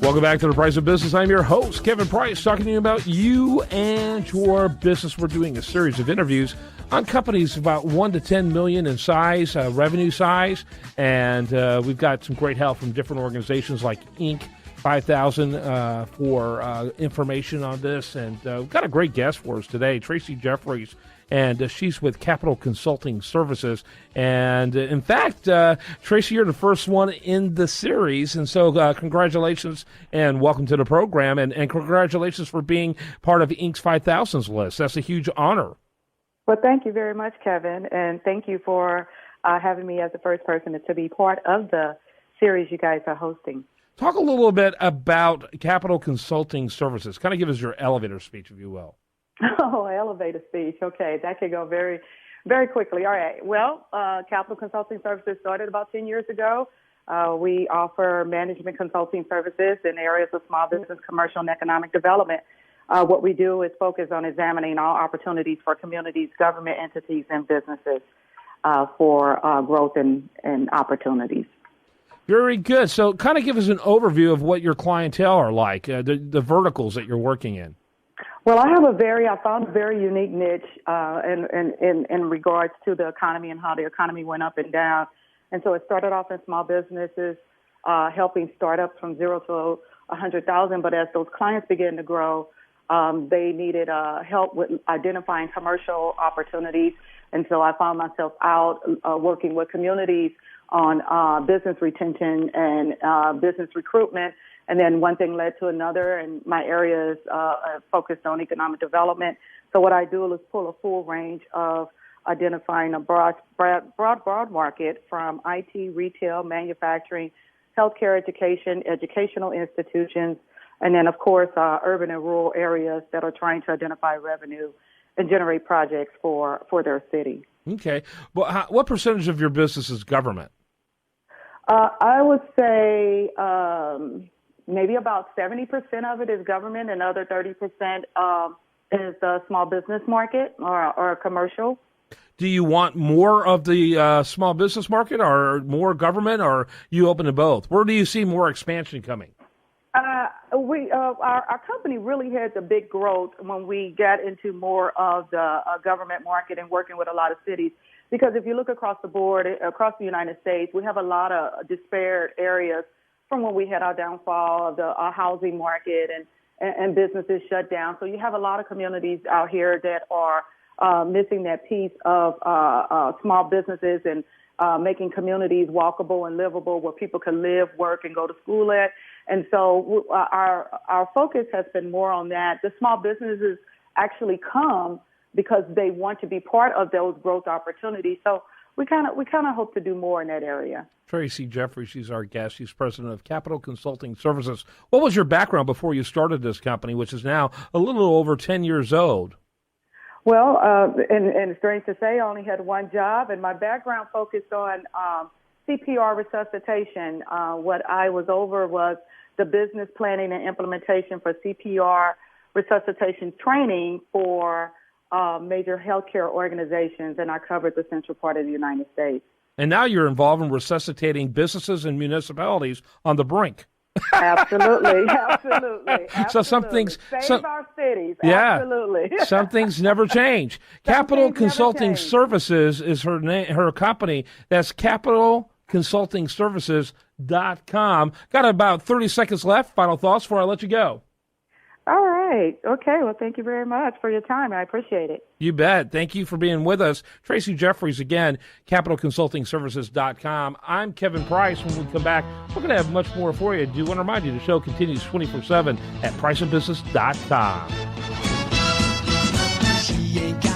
Welcome back to The Price of Business. I'm your host, Kevin Price, talking to you about you and your business. We're doing a series of interviews on companies about 1 to 10 million in size, revenue size, and we've got some great help from different organizations like Inc. 5000 for information on this, and we've got a great guest for us today, Tracey Jeffries, and she's with Capital Consulting Services. And in fact, Tracey, you're the first one in the series, and so congratulations and welcome to the program, and congratulations for being part of Inc.'s 5000's list. That's a huge honor. Well, thank you very much, Kevin, and thank you for having me as the first person to be part of the series you guys are hosting. Talk a little bit about Capital Consulting Services. Kind of give us your elevator speech, if you will. Oh, elevator speech. Okay, that could go very, very quickly. All right. Well, Capital Consulting Services started about 10 years ago. We offer management consulting services in areas of small business, commercial, and economic development. What we do is focus on examining all opportunities for communities, government entities, and businesses for growth and opportunities. Very good. So kind of give us an overview of what your clientele are like, the verticals that you're working in. Well, I found a very unique niche in regards to the economy and how the economy went up and down. And so it started off in small businesses, helping startups from 0 to 100,000. But as those clients began to grow, they needed help with identifying commercial opportunities. And so I found myself out working with communities on business retention and business recruitment. And then one thing led to another, and my area is focused on economic development. So what I do is pull a full range of identifying a broad market from IT, retail, manufacturing, healthcare, education, educational institutions, and then, of course, urban and rural areas that are trying to identify revenue and generate projects for their city. Okay. Well, what percentage of your business is government? I would say maybe about 70% of it is government, and other 30% is the small business market or commercial. Do you want more of the small business market or more government, or you open to both? Where do you see more expansion coming? Our company really had the big growth when we got into more of the government market and working with a lot of cities. Because if you look across the board, across the United States, we have a lot of disparate areas from when we had our downfall of the housing market and businesses shut down. So you have a lot of communities out here that are missing that piece of small businesses and making communities walkable and livable where people can live, work, and go to school at. And so our focus has been more on that. The small businesses actually come because they want to be part of those growth opportunities. So we kind of hope to do more in that area. Tracey Jeffries, she's our guest. She's president of Capital Consulting Services. What was your background before you started this company, which is now a little over 10 years old? Well, and it's strange to say, I only had one job, and my background focused on CPR resuscitation. What I was over was the business planning and implementation for CPR resuscitation training for major healthcare organizations, and I covered the central part of the United States. And now you're involved in resuscitating businesses and municipalities on the brink. Absolutely. So some things save our cities. Yeah, absolutely. Some things never change. Capital Consulting Services is her name, her company. That's capitalconsultingservices.com. Got about 30 seconds left. Final thoughts before I let you go. All right. Okay. Well, thank you very much for your time. I appreciate it. You bet. Thank you for being with us. Tracey Jeffries again, capitalconsultingservices.com. I'm Kevin Price. When we come back, we're going to have much more for you. I do want to remind you the show continues 24/7 at priceofbusiness.com. She ain't got